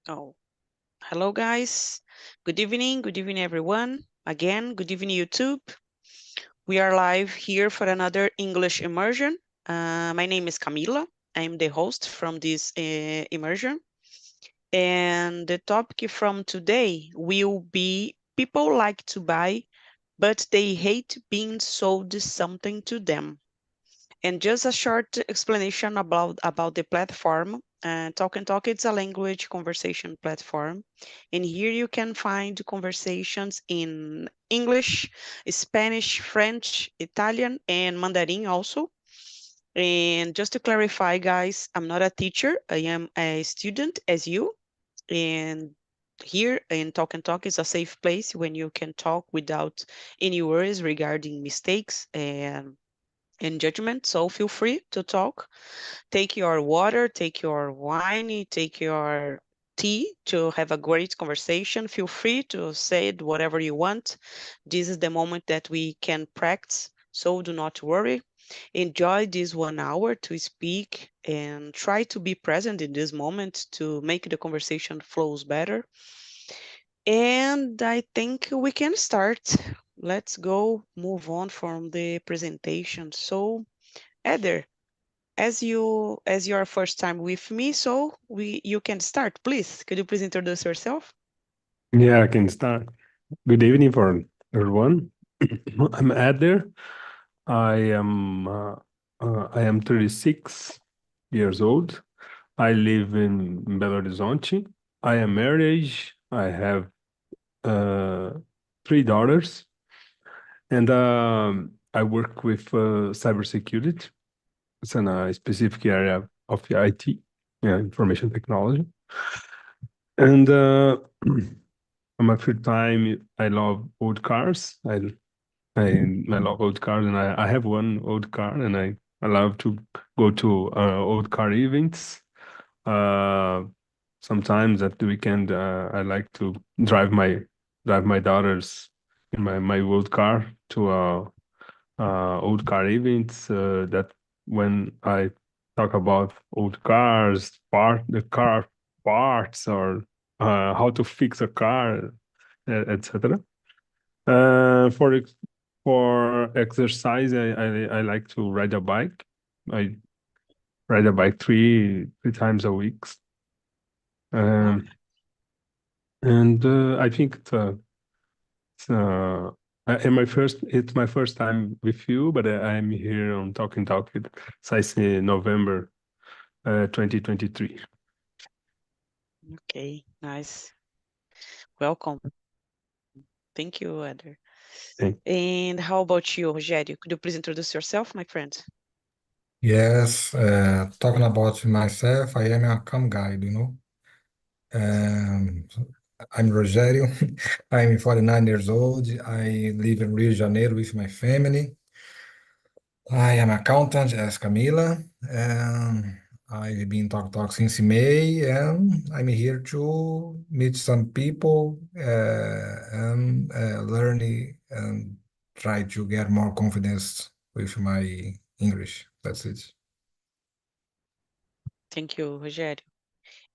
Oh, hello guys. Good evening everyone. Again, good evening YouTube. We are live here for another English immersion. My name is Camila. I'm the host from this immersion. And the topic from today will be people like to buy, but they hate being sold something to them. And just a short explanation about the platform. Talk and Talk it's a language conversation platform. And here you can find conversations in English, Spanish, French, Italian, and Mandarin also. And just to clarify, guys, I'm not a teacher. I am a student as you. And here in Talk and Talk is a safe place when you can talk without any worries regarding mistakes and judgment. So feel free to talk. Take your water, take your wine, take your tea to have a great conversation. Feel free to say it whatever you want. This is the moment that we can practice. So do not worry. Enjoy this 1 hour to speak and try to be present in this moment to make the conversation flows better. And I think we can start. Let's go move on from the presentation. So, Eder, as your first time with me, so you can start, please. Could you please introduce yourself? Yeah, I can start. Good evening for everyone. I'm Adler. I am 36 years old. I live in Belo Horizonte. I am married. I have uh, three daughters, and I work with cybersecurity. It's in a specific area of the IT, yeah, information technology. And on my free time, I love old cars. I love old cars, and I have one old car, and I love to go to old car events. Uh, Sometimes at the weekend, I like to drive my daughters in my old car to old car events. That when I talk about old cars, the car parts, or how to fix a car, etc. For for exercise, I like to ride a bike. I ride a bike three times a week. Oh, Um, and I think it's, it's my first time with you, but I'm here on Talking Talk since November 2023. okay, nice. Welcome. Thank you, Eder. Thank- And how about you, Rogério? Could you please introduce yourself, my friend? Yes, talking about myself, I am a cam guide. Um, I'm Rogério. I'm 49 years old. I live in Rio de Janeiro with my family. I am accountant as Camila. I've been talk since May, and I'm here to meet some people and learn and try to get more confidence with my English. That's it. Thank you, Rogério.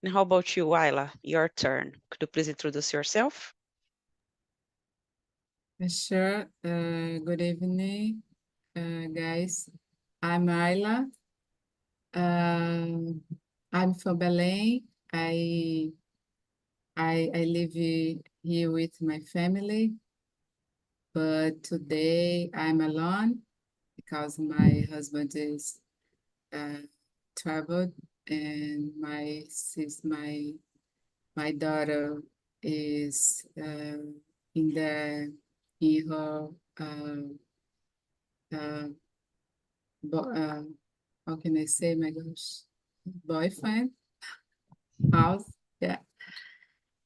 And how about you, Ayla? Your turn. Could you please introduce yourself? Sure. Good evening, guys. I'm Ayla. Um, I'm from Belém. I I live here with my family, but today I'm alone because my husband is uh, traveled, and my daughter is in the in her uh, bo- uh, how can I say, my gosh, boyfriend house. Yeah,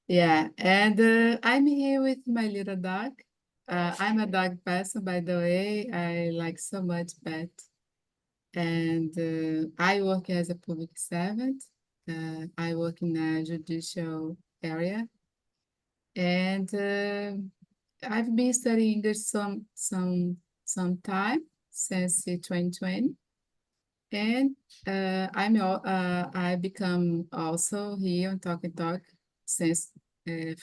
yeah. And I'm here with my little dog. I'm a dog person, by the way. I like so much pet. And I work as a public servant. I work in a judicial area. And I've been studying English some time since 2020. And I become also here on Talk and Talk. since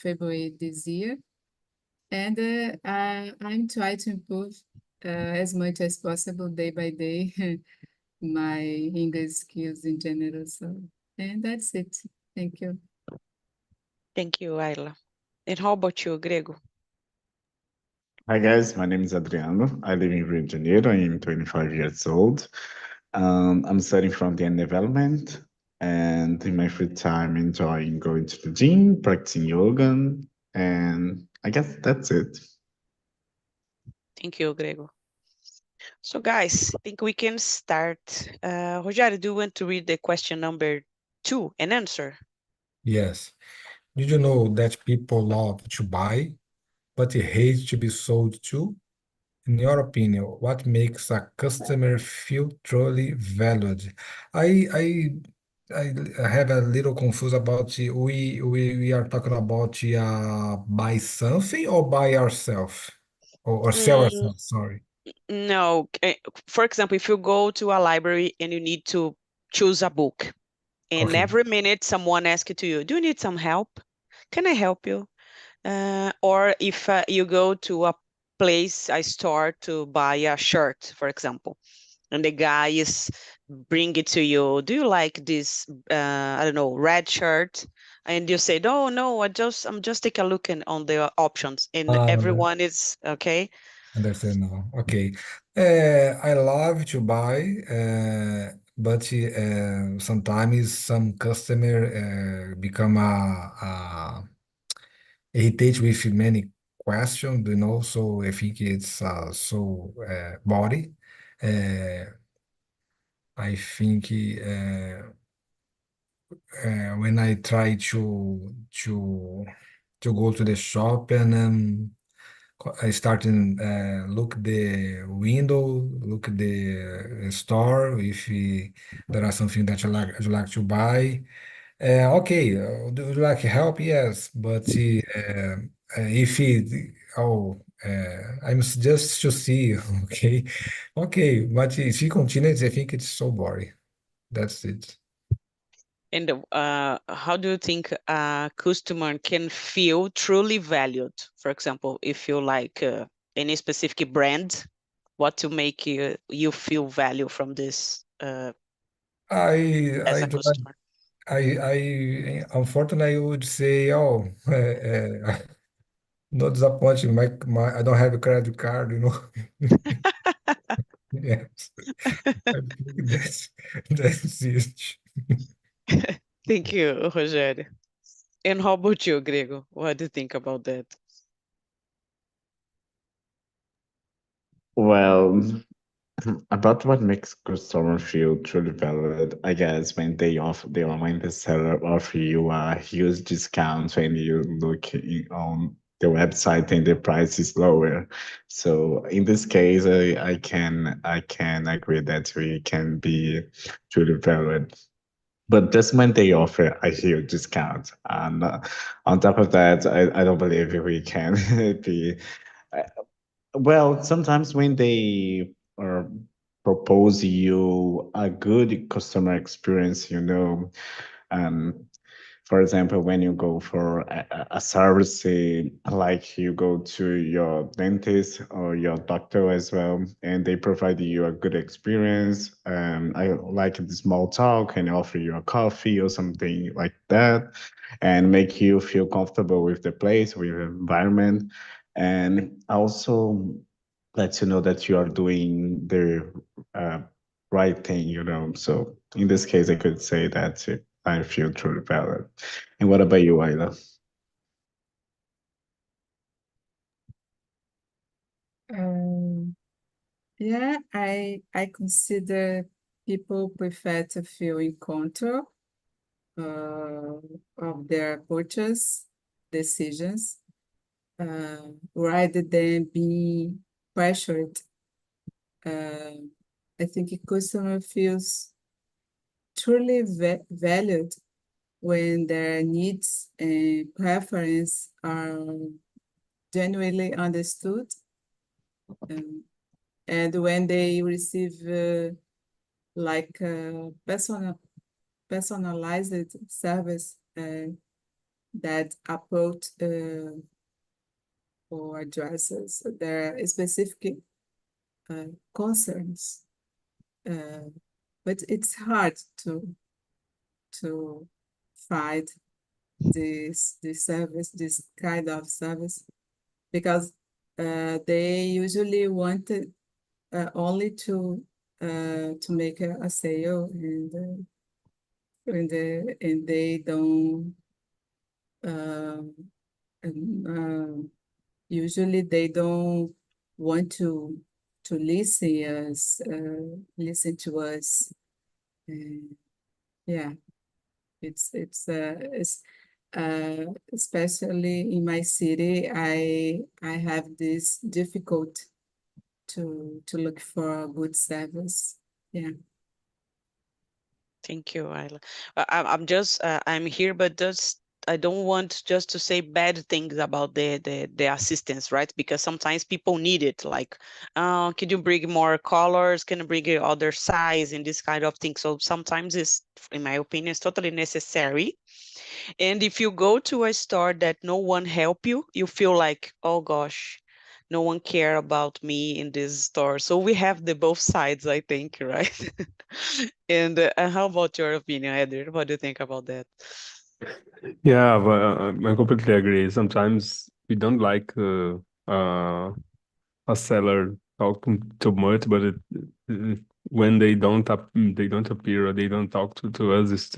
February this year. And I'm trying to improve as much as possible day by day my English skills in general. So, and that's it. Thank you. Thank you, Ayla. And how about you, Grego? Hi guys, my name is Adriano. I live in Rio de Janeiro. I am 25 years old. I'm studying front-end development, and in my free time, enjoying going to the gym, practicing yoga, and I guess that's it. Thank you, Grego. So guys, I think we can start. Rogério, do you want to read the question number 2 and answer? Yes. Did you know that people love to buy, but they hate to be sold to? In your opinion, what makes a customer feel truly valued? I I I have a little confused about we are talking about buy something or buy ourselves or sell Mm, ourselves. Sorry. no. For example, if you go to a library and you need to choose a book, and Okay. every minute someone asks to you, do you need some help? Can I help you? Or if you go to a place, a store to buy a shirt, for example, and the guy is bring it to you. Do you like this? I don't know, red shirt? And you say, no, no, I'm just take a look on the options, and Under- everyone is okay. Understand now. Okay. I love to buy, but sometimes some customer become a irritate with many questions, so I think it's so body. Uh, I think when I try to go to the shop and I start and look the window, look the store if there are something that you like to buy. Okay, do you like help? Yes, but if it, just to see, okay, okay, but if he continues, I think it's so boring. That's it. And how do you think a customer can feel truly valued? For example, if you like any specific brand, what to make you feel value from this I as I a do not, customer? unfortunately, I would say, oh, not disappointing. My I don't have a credit card. Yes, I think that's it. Thank you, Rogério. And how about you, Grego? What do you think about that? Well, about what makes customer feel truly valued, I guess when the seller offer you a huge discount when you look on the website and the price is lower. So in this case, I can agree that we can be truly valued. But just when they offer a huge discount, and on top of that, I don't believe we can be well, sometimes when they propose you a good customer experience, um, for example, when you go for a service, like you go to your dentist or your doctor as well, and they provide you a good experience. I like the small talk and offer you a coffee or something like that, and make you feel comfortable with the place, with the environment, and also let you know that you are doing the uh, right thing, So in this case, I could say that I feel truly valid. And what about you, Ayla? Um, yeah, I consider people prefer to feel in control of their purchase decisions rather than being pressured. Uh, I think a customer feels truly valued when their needs and preference are genuinely understood, and when they receive like personalized service that approach or addresses their specific concerns. But it's hard to find this service, this kind of service, because they usually wanted only to make a sale, and they don't and, usually they don't want to listen to us. Yeah, it's especially in my city, I have this difficult to look for a good service. Yeah. Thank you, Ayla. I'm just I'm here, but just I don't want just to say bad things about the assistance, right? Because sometimes people need it. Like, can you bring more colors? Can you bring a other size and this kind of thing? So sometimes it's, in my opinion, it's totally necessary. And if you go to a store that no one help you, you feel like, oh gosh, no one care about me in this store. So we have the both sides, I think, right? And how about your opinion, Eder? What do you think about that? Yeah, but I completely agree. Sometimes we don't like a seller talking too much, but when they don't appear or they don't talk to us, it's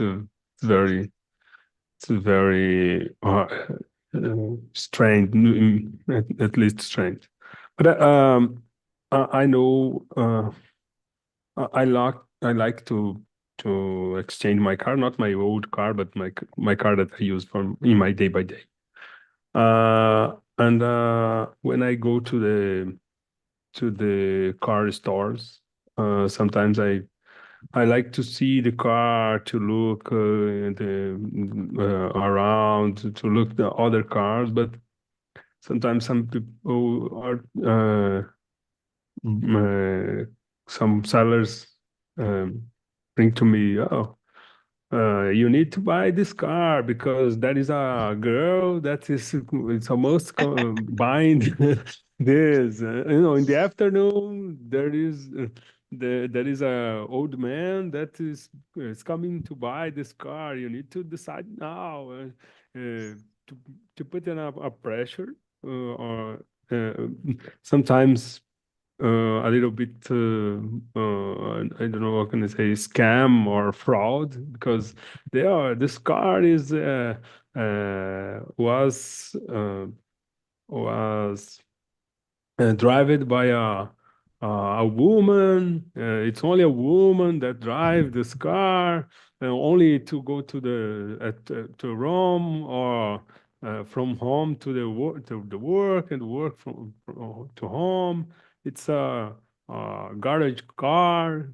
very strange, at least strange. But I know I like to exchange my car, not my old car, but my car that I use for in my day by day. And when I go to the car stores, sometimes I like to see the car, to look around, to look the other cars, but sometimes some people are some sellers um, bring to me, oh, you need to buy this car because there is a girl that is it's almost buying this. In the afternoon there is a old man that is coming to buy this car. You need to decide now to put in a pressure or sometimes a little bit, I don't know what can I say, scam or fraud, because this car is was driven by a woman. It's only a woman that drive this car, only to go to to Rome, or from home to the work, and work to home. It's a garage car.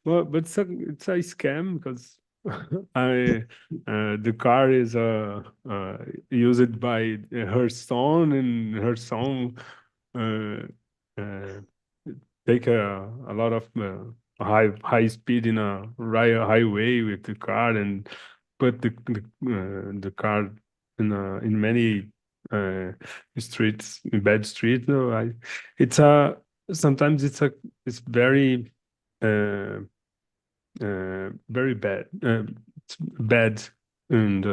But it's a scam, because I the car is used by her son, and her son uh, uh, take a lot of high speed in a highway with the car, and put the car in many uh, streets, in bad streets. No, it's a sometimes it's uh, very bad. It's bad, and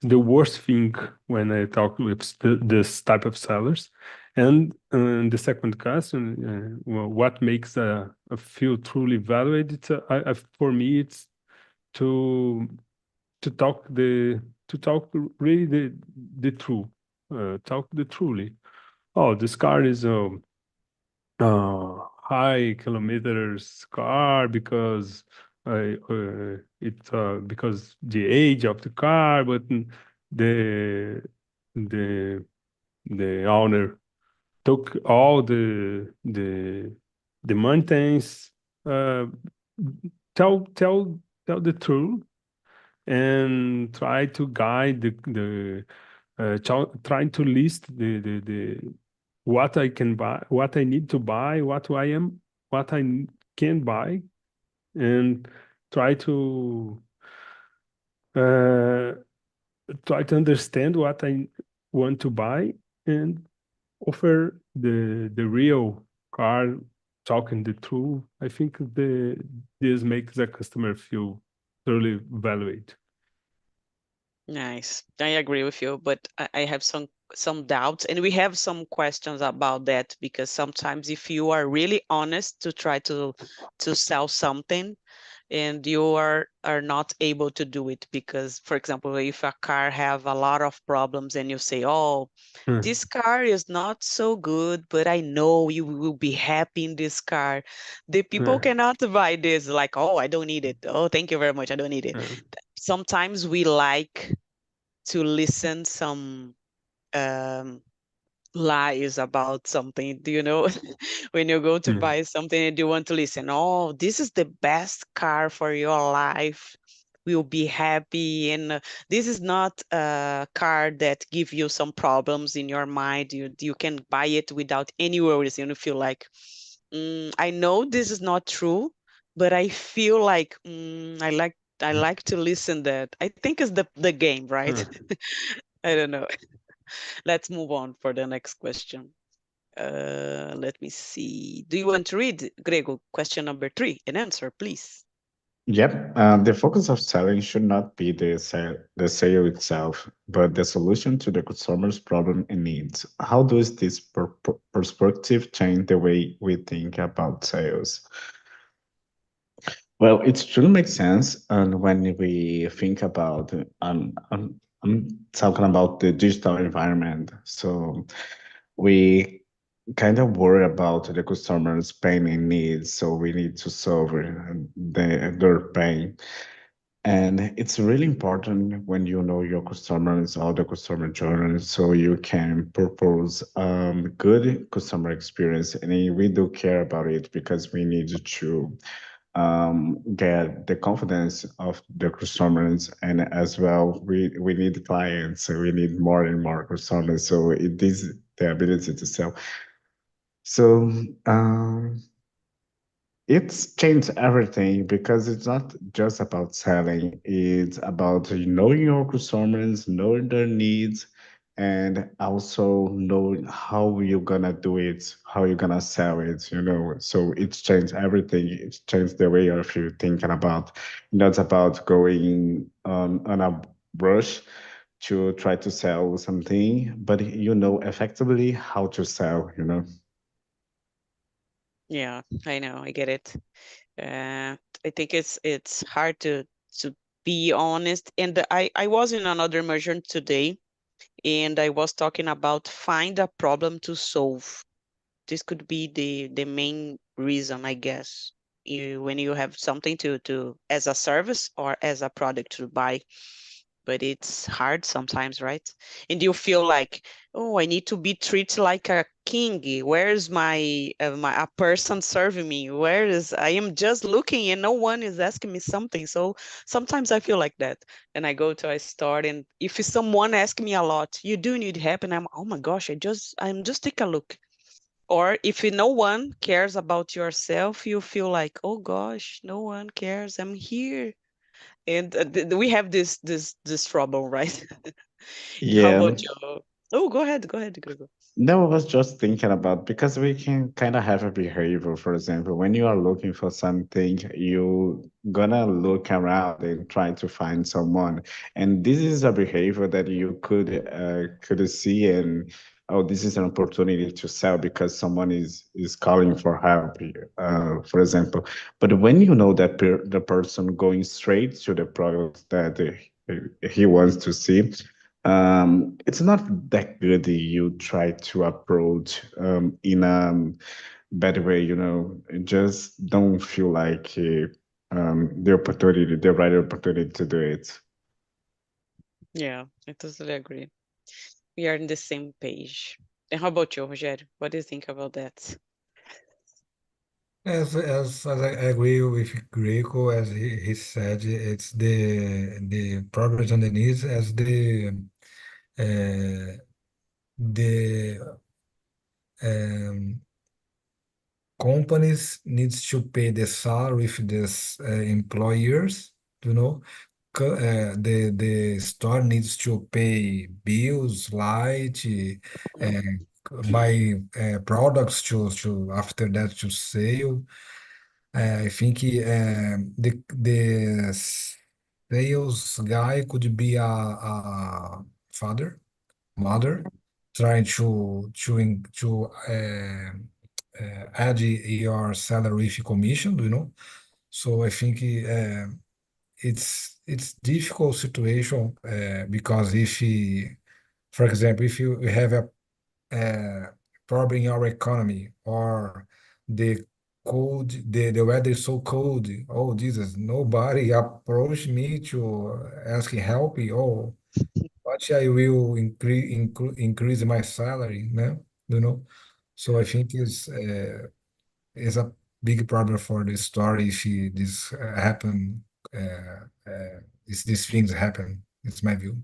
the worst thing when I talk with this type of sellers. And the second question, well, what makes a field truly valued? For me, it's to talk really the truth, talk the truly. Oh, this car is high kilometers car because because the age of the car, but the the the owner took all the mountains. Uh, tell tell tell the truth, and try to guide the trying to list the what I can buy, what I need to buy, what can buy, and try to uh, try to understand what I want to buy and offer the real car, talking the truth. I think this makes the customer feel thoroughly valued. Nice. I agree with you, but I have some doubts, and we have some questions about that because sometimes if you are really honest to try to sell something and you are not able to do it because, for example, if a car have a lot of problems and you say, oh, Hmm. this car is not so good, but I know you will be happy in this car. The people Yeah, cannot buy this, like, oh, I don't need it. Oh, thank you very much. I don't need it. yeah, Sometimes we like to listen some um, lies about something. Do you know when you go to yeah. buy something and you want to listen, oh, this is the best car for your life. We'll be happy, and this is not a car that give you some problems in your mind. You can buy it without any worries. You feel like, I know this is not true, but I feel like I like to listen that. I think it's the game, right? Yeah. I don't know. Let's move on for the next question. Let me see. Do you want to read, Grego, question number 3 and answer, please? Yep, the focus of selling should not be the sale itself, but the solution to the customer's problem and needs. How does this perspective change the way we think about sales? Well, it should make sense, and when we think about, I'm talking about the digital environment. So we kind of worry about the customer's pain and needs, so we need to solve their pain. And it's really important when you know your customers, all the customer journey, so you can propose good customer experience. And we do care about it because we need to get the confidence of the customers, and as well we need clients, so we need more and more customers, so it is the ability to sell. So it's changed everything because it's not just about selling, it's about knowing your customers, knowing their needs, and also knowing how you're gonna do it, how you're gonna sell it, you know. So it's changed everything. It's changed the way of you thinking about, not about going on a rush to try to sell something, but you know effectively how to sell, you know. Yeah, I know, I get it. I think it's hard to be honest. And I was in another immersion today, and I was talking about find a problem to solve. This could be the main reason, I guess. When you have something to as a service or as a product to buy, but it's hard sometimes, right? And you feel like, oh, I need to be treated like a king. Where's my a person serving me? Where is I am just looking and no one is asking me something. So sometimes I feel like that. And I go to a store, and if someone asks me a lot, you do need help, and I'm, oh my gosh, I'm just take a look. Or if no one cares about yourself, you feel like, oh gosh, no one cares. I'm here. And we have this trouble, right? How Yeah. about you? Oh, go ahead, Gregor. No, I was just thinking about because we can kind of have a behavior. For example, when you are looking for something, you gonna look around and try to find someone. And this is a behavior that you could see, and oh, this is an opportunity to sell because someone is calling for help, for example. But when you know that the person going straight to the product that he wants to see, it's not that good. You try to approach in a bad way, you know. Just don't feel like the opportunity, the right opportunity to do it. Yeah, I totally agree. We are in the same page. And how about you, Rogério? What do you think about that? As I agree with Greco, as he said, it's the progress and the needs as uh, the um, companies needs to pay the salary with these employers, you know. the store needs to pay bills, light, buy products to after that to sale. I think the sales guy could be a father, mother, trying to add your salary if commission, you know. So I think it's difficult situation because if for example, if you have a problem in your economy or the the weather is so cold, oh Jesus, nobody approach me to ask help. Oh, what I will increase my salary, né? You know. So I think is a big problem for the story if this happen. If these things happen, it's my view.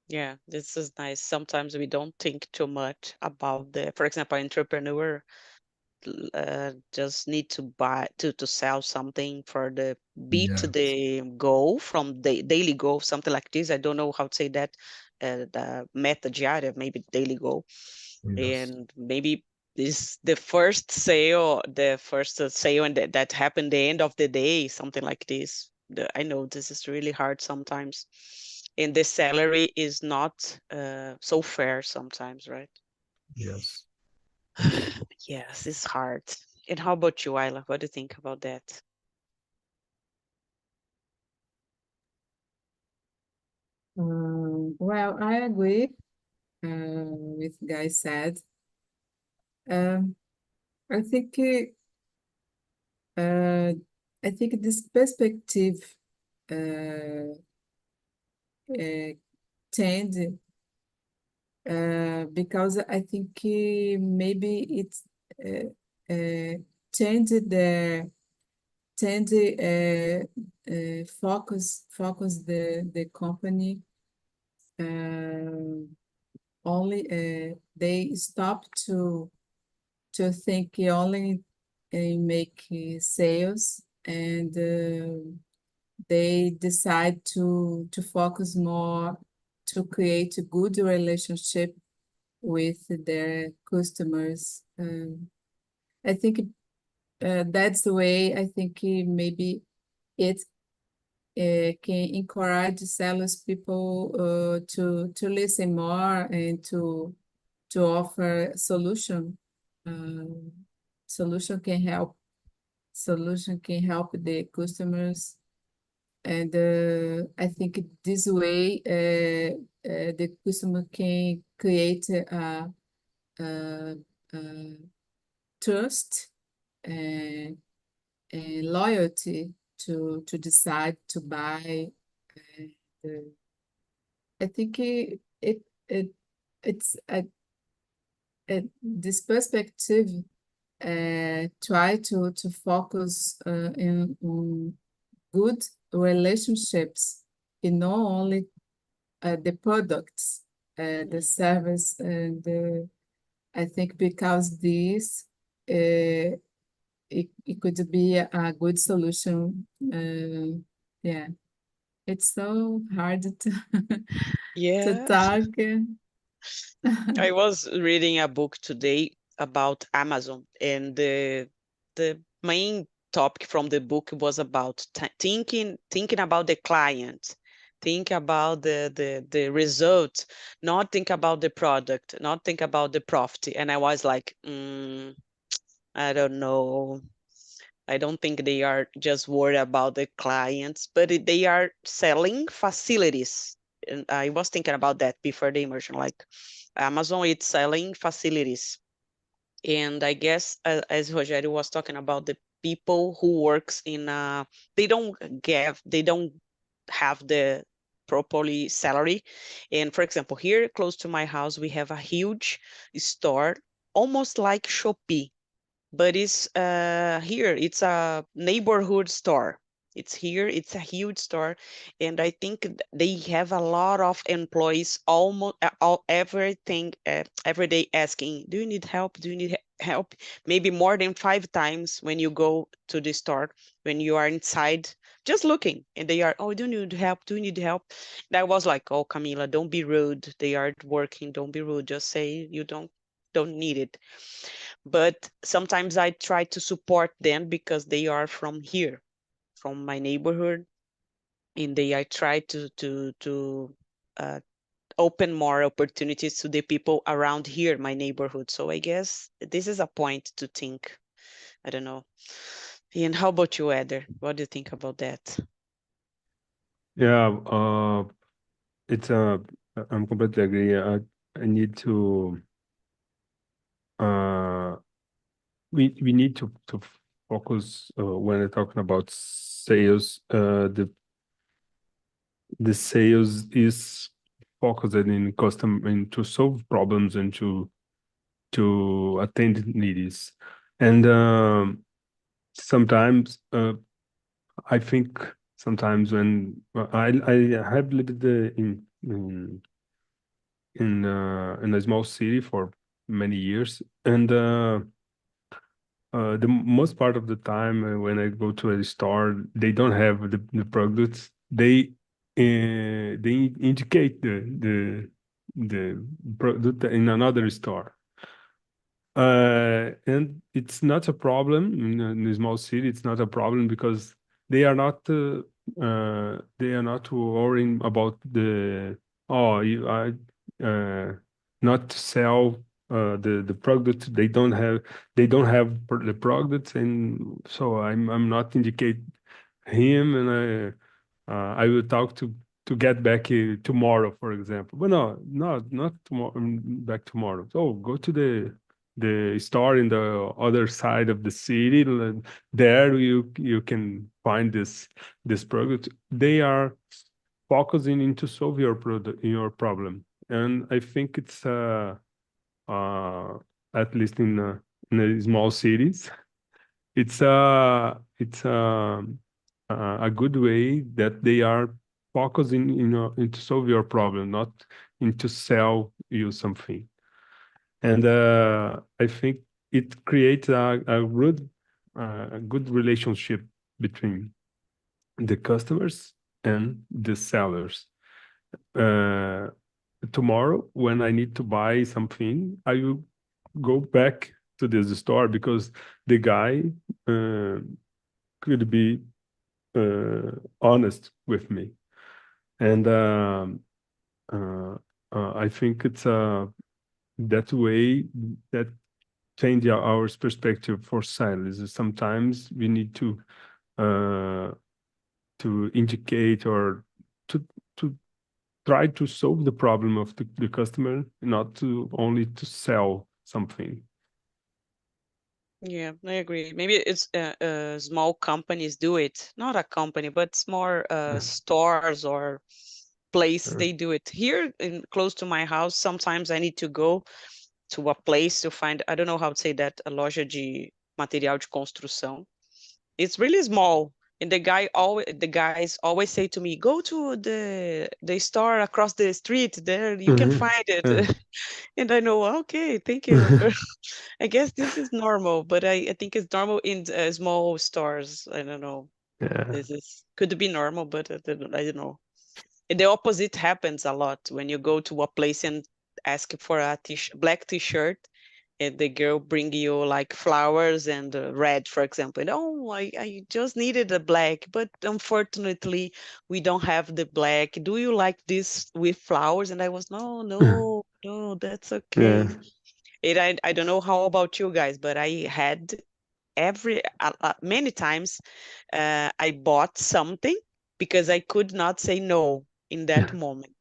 Yeah, this is nice. Sometimes we don't think too much about for example, entrepreneur just need to buy to sell something for the beat to Yeah. the goal from the daily goal, something like this. I don't know how to say that. The meta diária, maybe daily goal, Yes. and maybe this the first sale, and that happened the end of the day, something like this. I know this is really hard sometimes, and the salary is not so fair sometimes, right? Yes. Yes, it's hard. And how about you, Ayla? What do you think about that? Well, I agree with Guy said. Um, I think uh, I think this perspective uh, uh, changed because I think maybe it's changed the change focus the company only they stop to think only make sales and they decide to focus more to create a good relationship with their customers. I think that's the way I think maybe it can encourage salespeople to listen more and to offer solution. Um, solution can help. Solution can help the customers, and I think this way the customer can create a trust and, and loyalty to decide to buy. And, I think it it's this perspective try to focus in on good relationships in not only the products, the service, and I think because this it could be a good solution. Yeah, it's so hard to to Yeah, talk. I was reading a book today about Amazon, and the main topic from the book was about thinking about the client, think about the result, not think about the product, not think about the profit. And I was like, I don't know. I don't think they are just worried about the clients, but they are selling facilities. And I was thinking about that before the immersion, like Amazon, it's selling facilities. And I guess as Rogério was talking about the people who works in, they don't have the properly salary. And for example, here close to my house, we have a huge store, almost like Shopee, but it's here it's a neighborhood store. It's here. It's a huge store, and I think they have a lot of employees, almost all everything every day asking, "Do you need help? Do you need help?" Maybe more than 5 times when you go to the store, when you are inside, just looking, and they are, "Oh, do you need help? Do you need help?" And I was like, "Oh, Camila, don't be rude. They are working. Don't be rude. Just say you don't need it." But sometimes I try to support them because they are from here, from my neighborhood, and I try to uh, open more opportunities to the people around here, my neighborhood. So I guess this is a point to think. I don't know. And how about you, Eder? What do you think about that? Yeah, it's I'm completely agree. I need to uh we need to focus when we're talking about sales. The sales is focused in custom and to solve problems and to attend needs. And sometimes I think sometimes when I have lived in a small city for many years, and the most part of the time when I go to a store, they don't have the products. They indicate the product in another store. And it's not a problem in a small city. It's not a problem because they are not worrying about oh you I not to sell the product. They don't have the product, and so I'm not indicate him, and I will talk to get back tomorrow, for example. But no, not tomorrow. Back tomorrow. So go to the store in the other side of the city. There you can find this product. They are focusing into solve your problem, and I think it's uh at least in the small cities, it's a good way that they are focusing into solve your problem, not into sell you something. And I think it creates a good relationship between the customers and the sellers. Uh, Tomorrow, when I need to buy something, I will go back to this store because the guy uh, could be honest with me. And uh, I think it's that way that change our perspective for sales. Sometimes we need uh, to indicate or to to try to solve the problem of the customer, not to only to sell something. Yeah, I agree. Maybe it's small companies do it, not a company, but it's more Yeah. stores or place Yeah. they do it. Here in close to my house, sometimes I need to go to a place to find, I don't know how to say that, a loja de material de construção. It's really small. And the guys always say to me, go to the store across the street there, you can Mhm. find it. Yeah. And I know, okay, thank you. I guess this is normal, but I think it's normal in small stores. I don't know. Yeah. This is could be normal, but I don't know. And the opposite happens a lot when you go to a place and ask for a black t-shirt, and the girl bring you like flowers and red, for example. And oh, I just needed a black, but unfortunately we don't have the black. Do you like this with flowers? And I was, no, no, no, that's okay. Yeah. And I don't know how about you guys, but I had many times I bought something because I could not say no in that moment.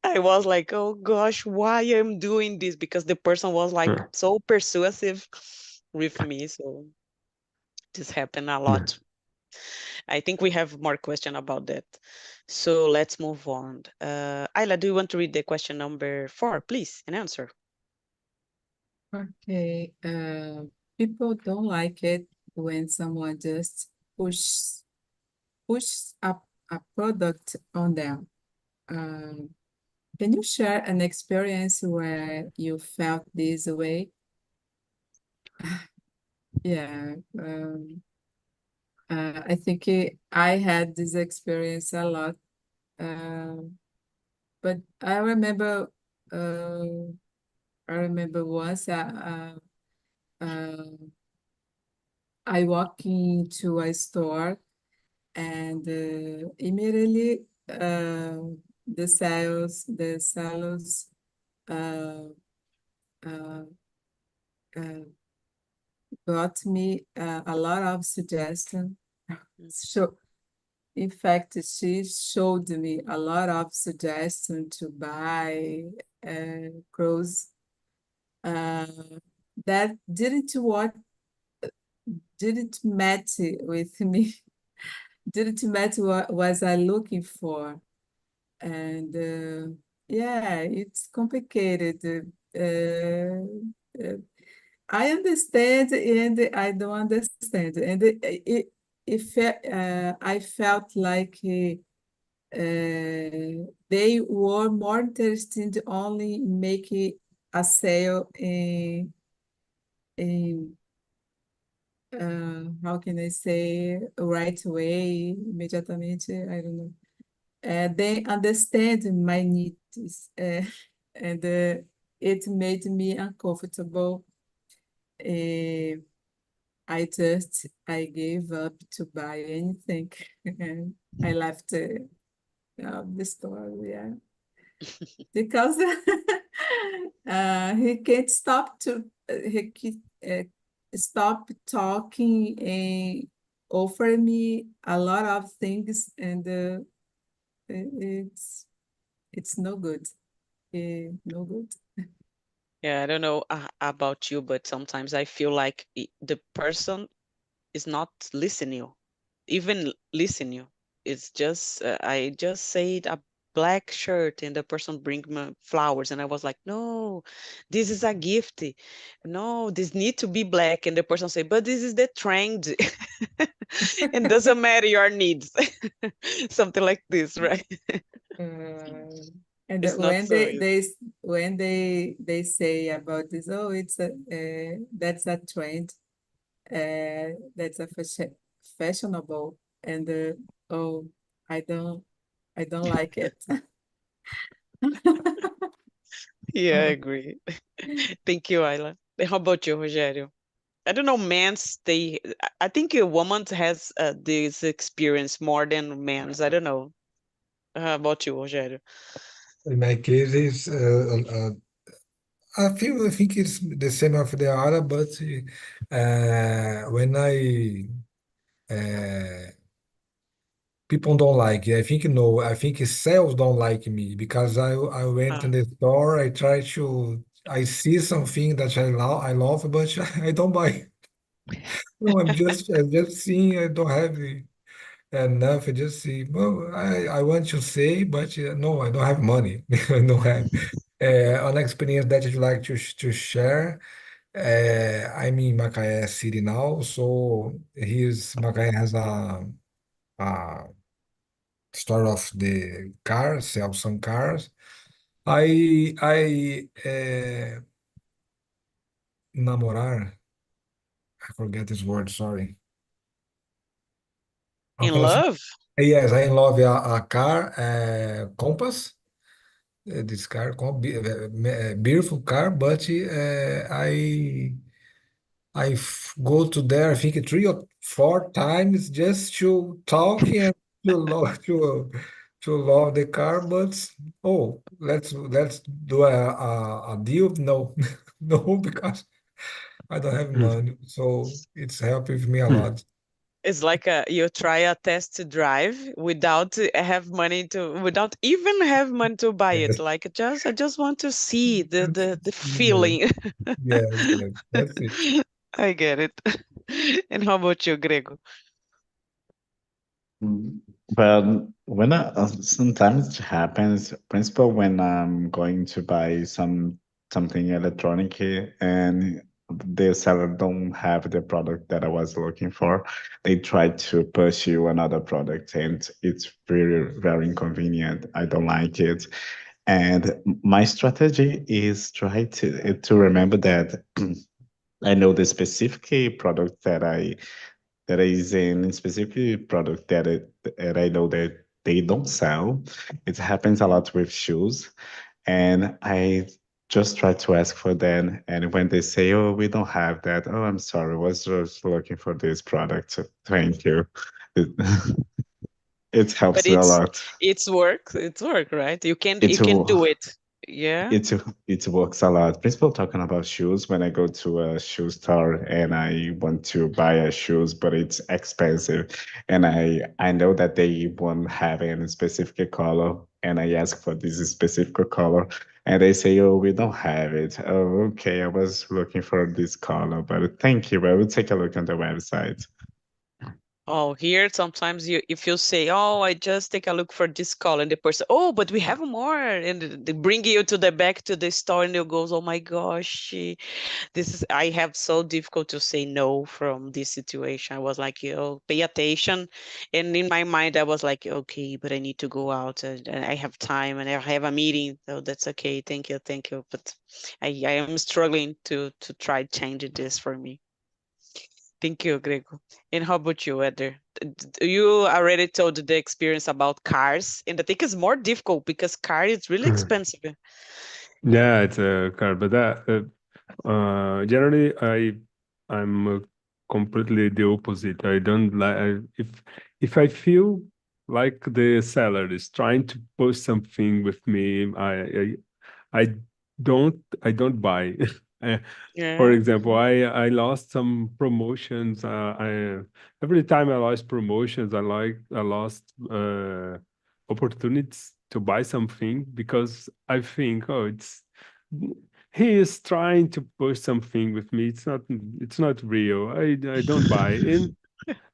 I was like, oh gosh, why I'm doing this? Because the person was like Yeah. so persuasive with me. So this happened a Yeah. lot. I think we have more question about that. So let's move on. Ayla, do you want to read the question number 4, please, and answer? Okay. People don't like it when someone just push push a product on them. Can you share an experience where you felt this way? Yeah, I think I had this experience a lot. But uh, I remember once I walked into a store and immediately the sellers uh, uh, uh, got me a lot of suggestions. So, in fact, she showed me a lot of suggestions to buy clothes uh, that didn't match with me, didn't match what was I looking for. And yeah, it's complicated. Uh, I understand and I don't understand. And I felt like they were more interested only in making a sale in how can I say, right way, imediatamente, I don't know. They understand my needs, and it made me uncomfortable. Uh, I gave up to buy anything, and I left the store. Yeah, because he can't stop to stop talking and offer me a lot of things, and it's no good. No good. Yeah, I don't know about you, but sometimes I feel like the person is not listening, even listening. It's just I just said a black shirt and the person bring me flowers and I was like, no, this is a gift. No, this need to be black. And the person say, but this is the trend. And doesn't matter your needs. Something like this, right? And It's not when so easy. they say about this, oh, it's a that's a trend, that's a fashionable, and oh, I don't I don't like it. Yeah, I agree. Thank you, Ayla. How about you, Rogério? I don't know, men's they. I think a woman has this experience more than men's. I don't know. How about you, Rogério? In my case, I think it's the same of the other, but when uh, people don't like it, I think no, I think sales don't like me because I went in Uh, the store, I see something that I love, but I don't buy. No, I'm just seeing. I don't have enough. I just see. Well, I want to say, but no, I don't have money. I don't have an experience that you'd like to share. I'm in Macaé City now, so Macaé has a store of the cars, sell some cars. I namorar. I forget this word. Sorry. How in can I say? love? Yes, I love a car, Compass. This car, beautiful car, but go to there, I think 3 or 4 times just to talk and to love the car. But oh, let's do a deal. No, no, because I don't have money. So it's helping me a lot. It's like you try a test to drive without without even have money to buy it. Yes, Like I just want to see the yes, feeling. yes, yes, that's it. I get it. And how about you, Grego? But when sometimes it happens, principal when I'm going to buy something electronic and the seller don't have the product that I was looking for, they try to push you another product, and it's very, very inconvenient. I don't like it. And my strategy is try to remember that I know the specific product that is in specific product that I know that they don't sell. It happens a lot with shoes, and I just try to ask for them. And when they say, "Oh, we don't have that," oh, I'm sorry, I was just looking for this product. Thank you. It, it But helps me a lot. it's work, right? You It's can a do it. Yeah. it works a lot. Principal talking about shoes. When I go to a shoe store and I want to buy a shoes, but it's expensive, and I know that they won't have any specific color, and I ask for this specific color, and they say, "Oh, we don't have it." Oh, okay. I was looking for this color, but thank you. I will take a look on the website. Oh, here sometimes if you say, "Oh, I just take a look for this color," and the person, "Oh, but we have more," and they bring you to the back to the store, and you goes, "Oh my gosh, this is." I have so difficult to say no from this situation. I was like, pay attention, and in my mind, I was like, "Okay, but I need to go out, and I have time, and I have a meeting, so that's okay. Thank you." But I am struggling to try changing this for me. Thank you, Grego. And how about you, Eder? You already told the experience about cars, and I think it's more difficult because car is really expensive. Yeah, it's a car, but generally I'm completely the opposite. I don't like if I feel like the seller is trying to push something with me, I don't buy. Uh, For Yeah. example, I lost some promotions. I every time I lost promotions, I lost opportunities to buy something because I think, oh, it's he is trying to push something with me. It's not real. I don't buy. And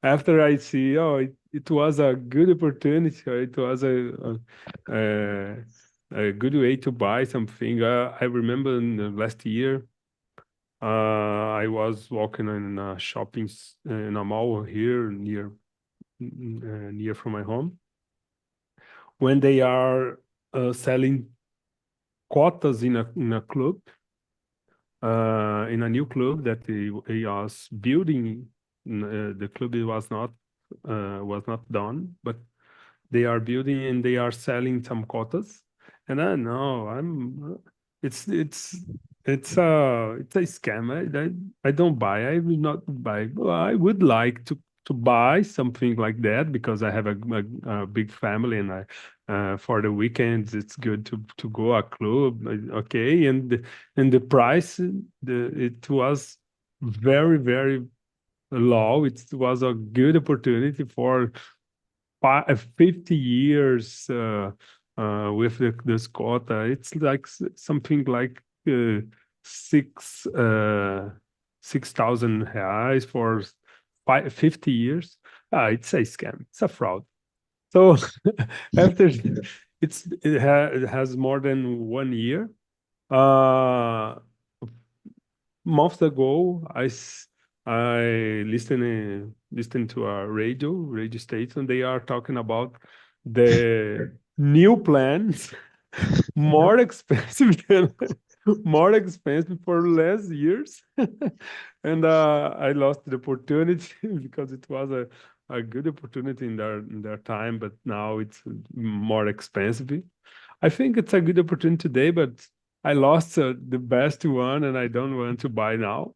after I see, oh, it was a good opportunity. It was a good way to buy something. I remember in the last year. I was walking in a in a mall here near from my home when they are selling quotas in a club in a new club that he was building. The club was not done, but they are building and they are selling some quotas. And I know it's it's it's a scam. I don't buy. I will not buy. Well, I would like to buy something like that because I have a big family, and I for the weekends it's good to go a club. Okay, and the price it was very low. It was a good opportunity for 50 years with this quota. It's like something like six 6,000 reais for 50 years. It's a scam. It's a fraud. So after it has more than 1 year. Uh, Months ago, I listened to a radio station. They are talking about the new plans, more expensive than more expensive for less years, and I lost the opportunity because it was a good opportunity in their time, but now it's more expensive. I think it's a good opportunity today, but I lost the best one, and I don't want to buy now.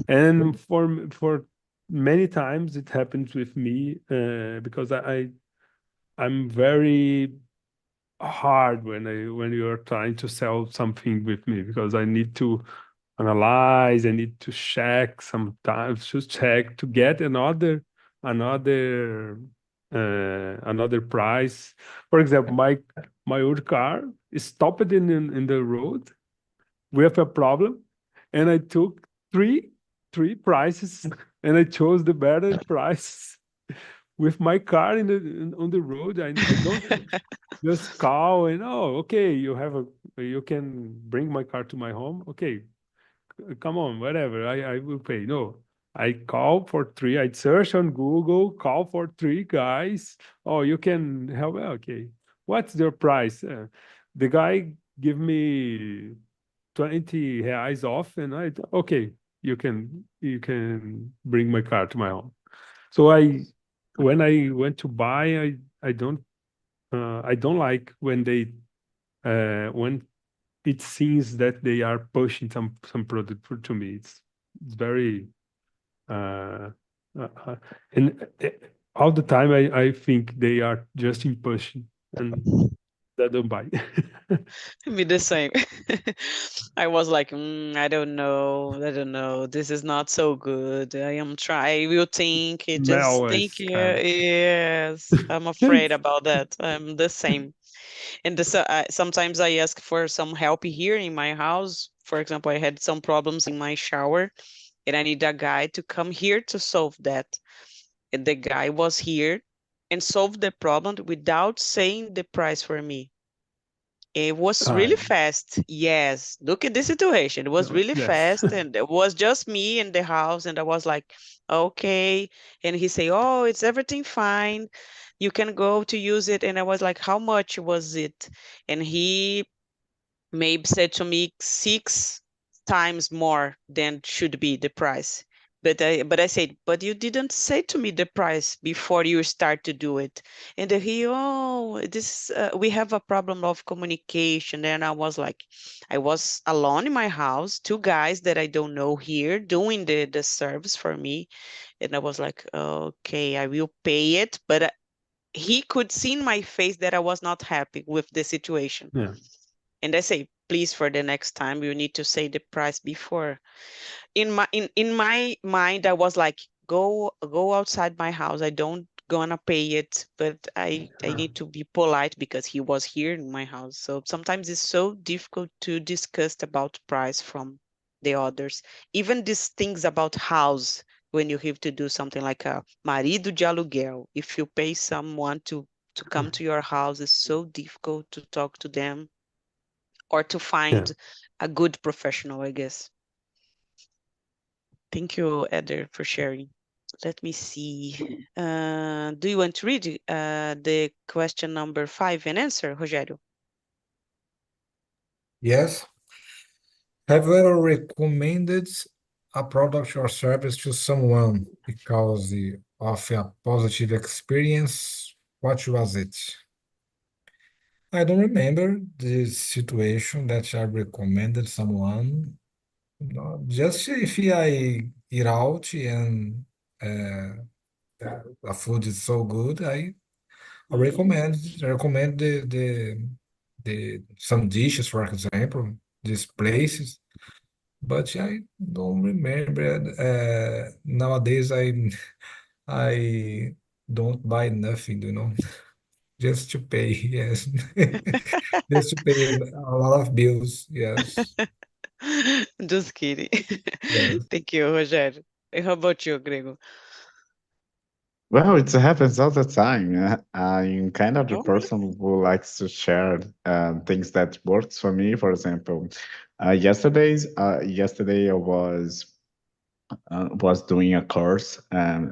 And for many times it happens with me because I'm very hard when you are trying to sell something with me because I need to analyze, I need to check sometimes to check to get another another price. For example, my old car is stopped in the road with a problem, and I took three prices, and I chose the better price with my car on the road. I don't just call and, oh, okay, you can bring my car to my home. Okay, come on, whatever, I will pay. No, I call for three. I search on Google, call for three guys. Oh, you can help. Okay, what's their price? The guy give me 20 reais off, and okay, you can bring my car to my home. So when I went to buy, I don't like when it seems that they are pushing some product to me. It's very uh, uh, and all the time I think they are just in pushing and I don't buy. Me the same. I was like, I don't know. I don't know. This is not so good. I will think it just Smell think, is kind yeah, of yes. I'm afraid about that. I'm the same. And sometimes I ask for some help here in my house. For example, I had some problems in my shower and I need a guy to come here to solve that. And the guy was here and solved the problem without saying the price for me. It was really time. fast. Yes. Look at the situation. It was really Yes. fast and it was just me in the house and I was like, okay. And he say, "Oh, it's everything fine. You can go to use it." And I was like, "How much was it?" And he maybe said to me 6 times more than should be the price. But I said, "But you didn't say to me the price before you start to do it." And he, "Oh, this we have a problem of communication." And I was like, I was alone in my house, two guys that I don't know here doing the service for me. And I was like, okay, I will pay it. But he could see in my face that I was not happy with the situation. Yeah. And I say, "Please, for the next time, you need to say the price before." In my mind, I was like, go outside my house. I don't gonna pay it, but I need to be polite because he was here in my house. So sometimes it's so difficult to discuss about price from the others. Even these things about house, when you have to do something like a marido de aluguel, if you pay someone to come to your house, it's so difficult to talk to them or to Yeah. find a good professional, I guess. Thank you, Eder, for sharing. Let me see. Do you want to read the question number 5 and answer, Rogério? Yes. Have you ever recommended a product or service to someone because of a positive experience? What was it? I don't remember the situation that I recommended someone. No, just if I eat out and uh, the food is so good, I Mhm. recommend the some dishes, for example, these places. But I don't remember. Nowadays, I don't buy nothing, just to pay. Yes, just to pay a lot of bills. Yes, Just kidding. yes. Thank you, Rogério. And how about you, Grego? Well, it happens all the time. I'm kind of the Oh, really? person who likes to share things that works for me. For example, yesterday I was doing a course,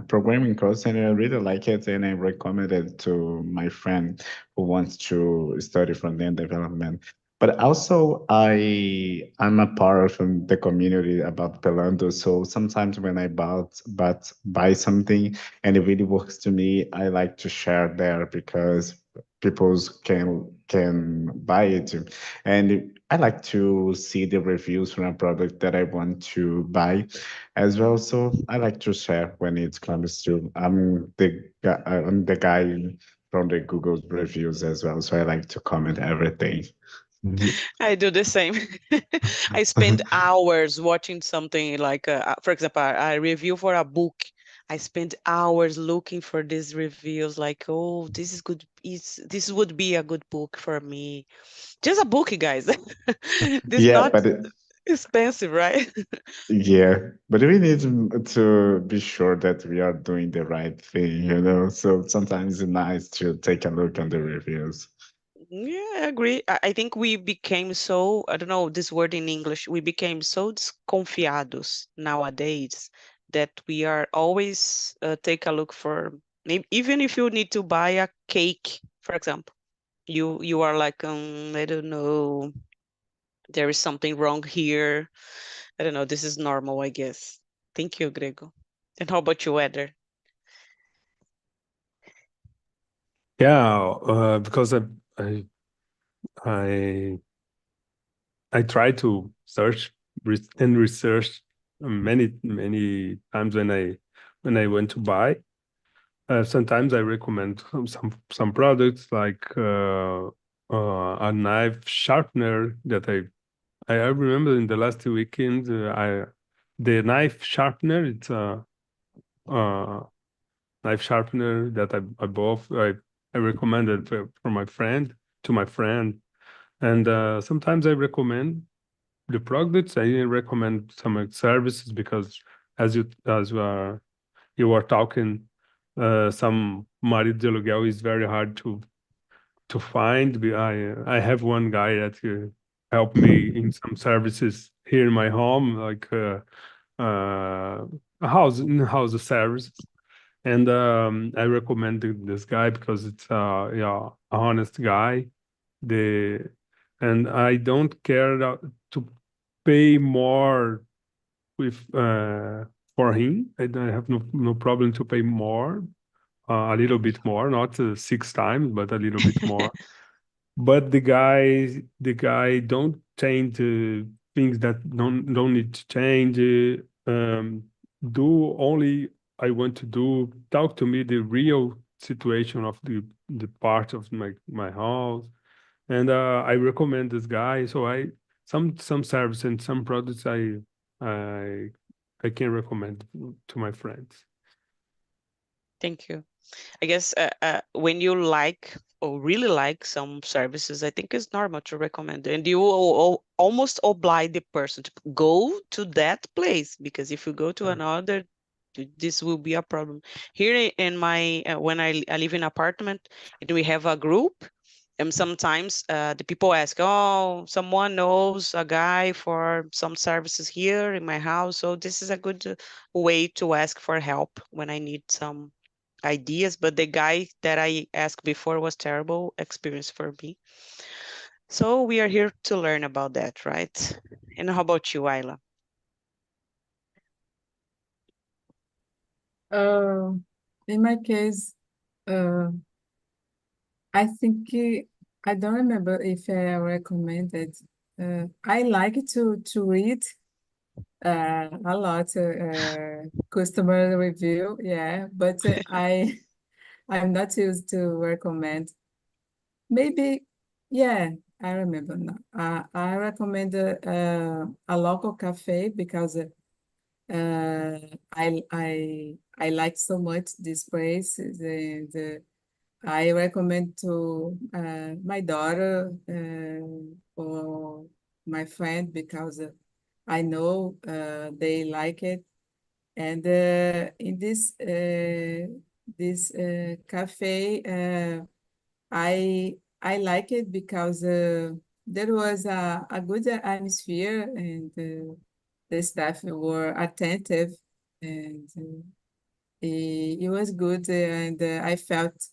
programming course, and I really like it, and I recommend it to my friend who wants to study front-end development. But also, I'm a part of the community about Pelando, so sometimes when I buy something and it really works to me, I like to share there because people can buy it, and I like to see the reviews from a product that I want to buy as well. So I like to share when it comes to I'm the guy from the Google reviews as well. So I like to comment everything. I do the same. I spend hours watching something like, for example, a review for a book. I spend hours looking for these reviews, like, oh, this is good. This would be a good book for me. Just a book, guys. This Yeah, not expensive, right? yeah, but we need to be sure that we are doing the right thing. So sometimes it's nice to take a look on the reviews. Yeah, I agree. I think we became so, I don't know this word in English, we became so desconfiados nowadays that we are always take a look for, maybe even if you need to buy a cake, for example, you are like, I don't know, there is something wrong here. I don't know, this is normal, I guess. Thank you, Grego. And how about you, Eder? Yeah, because I I I try to search and research many times when I went to buy. Sometimes I recommend some products like a knife sharpener that I remember in the last weekend I the knife sharpener. It's a knife sharpener that I bought. I recommended for my friend to my friend, and sometimes I recommend the products. I recommend some services because as you are talking, some marido de aluguel is very hard to find. I have one guy that helped me in some services here in my home, like uh, house services. And I recommended this guy because it's yeah, a honest guy. The and I don't care to pay more with for him. I have no problem to pay more, a little bit more, not 6 times, but a little bit more. But the guy don't change things that don't need to change. Do only I want to do. Talk to me the real situation of the part of my house, and I recommend this guy. So some service and some products I I can recommend to my friends. Thank you. I guess when you like or really like some services, I think it's normal to recommend, and you almost oblige the person to go to that place, because if you go to another, this will be a problem. Here in my when I live in apartment, and we have a group, and sometimes the people ask, "Oh, someone knows a guy for some services here in my house," so this is a good way to ask for help when I need some ideas, but the guy that I asked before was terrible experience for me. So we are here to learn about that, right? And how about you, Ayla? In my case, uh, I think I don't remember if I recommended. I like to read a lot customer review, yeah, but I'm not used to recommend. Maybe, yeah, I remember now. I recommend a local cafe because I like so much this place, and I recommend to my daughter or my friend because I know they like it. And in this cafe, I like it because there was a good atmosphere, and the staff were attentive, and it was good, and I felt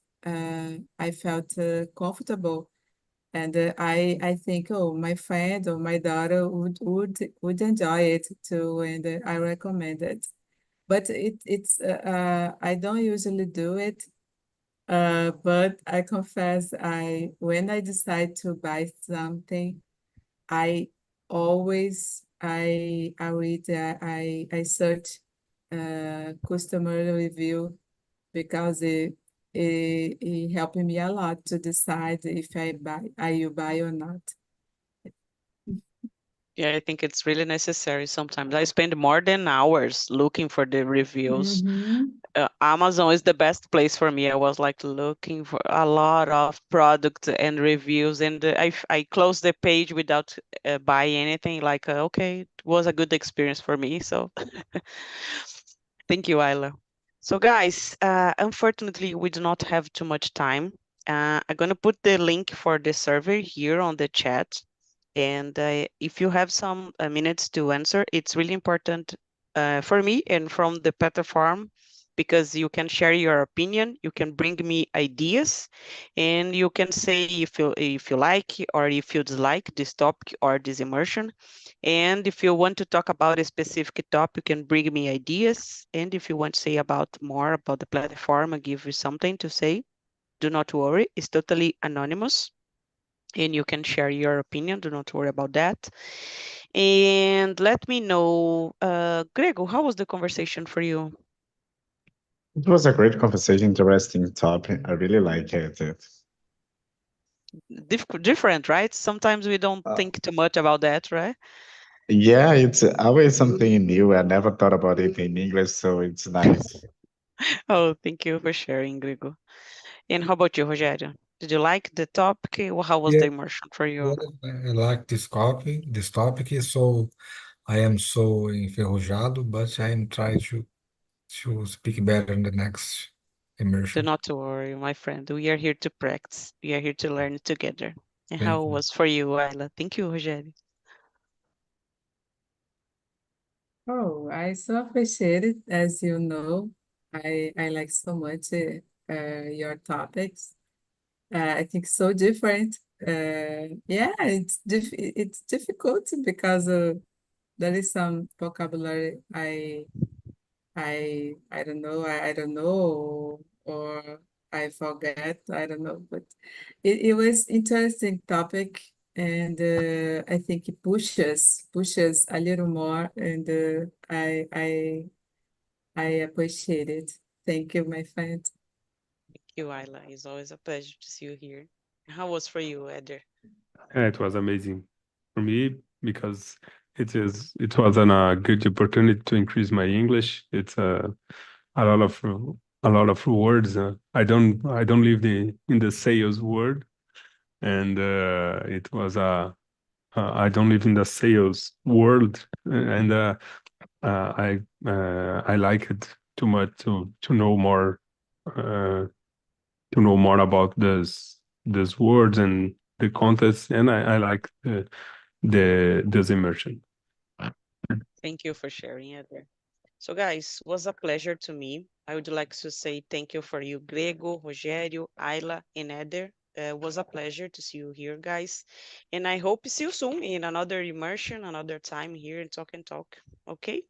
comfortable, and I think, oh, my friend or my daughter would enjoy it too, and I recommend it. But it's I don't usually do it, but I confess, I when I decide to buy something, I always I read I search customer review because it helped me a lot to decide if I will buy or not. Yeah, I think it's really necessary sometimes. I spend more than hours looking for the reviews. Mhm. Amazon is the best place for me. I was like looking for a lot of products and reviews, and I closed the page without buying anything. Like, okay, it was a good experience for me. So thank you, Ayla. So guys, unfortunately, we do not have too much time. I'm going to put the link for the survey here on the chat. And if you have some minutes to answer, it's really important for me and from the platform, because you can share your opinion, you can bring me ideas, and you can say if you like or if you dislike this topic or this immersion. And if you want to talk about a specific topic, you can bring me ideas. And if you want to say about more about the platform, I give you something to say. Do not worry, it's totally anonymous and you can share your opinion. Do not worry about that. And let me know, Grego, how was the conversation for you? It was a great conversation, interesting topic. I really like it. Different, right? Sometimes we don't think too much about that, right? Yeah, it's always something new. I never thought about it in English, so it's nice. Oh, thank you for sharing, Grego. And how about you, Rogério? Did you like the topic? How was the Yeah, immersion for you? yeah, I like this topic, so I am so enferrujado, but I am trying to speak better in the next Do immersion. not worry, my friend. We are here to practice. We are here to learn together. And how Thank you. was for you, Ayla? Thank you, Rogério. Oh, I so appreciate it. As you know, I like so much your topics. I think so different. Yeah, it's difficult because there is some vocabulary I don't know, I don't know, or I forget, I don't know, but it was interesting topic, and I think it pushes a little more, and I appreciate it. Thank you, my friend. Thank you, Ayla. It's always a pleasure to see you here. How was for you, Eder? And it was amazing for me because it was a good opportunity to increase my English. It's a lot of a lot of words. I don't live in the sales world, and it was a I don't live in the sales world, and I like it too much uh, to know more about this words and the context, and I like this immersion. Thank you for sharing, Eder. So, guys, was a pleasure to me. I would like to say thank you for you, Grego, Rogério, Ayla, and Eder. Was a pleasure to see you here, guys. And I hope to see you soon in another immersion, another time here in Talk and Talk. Okay?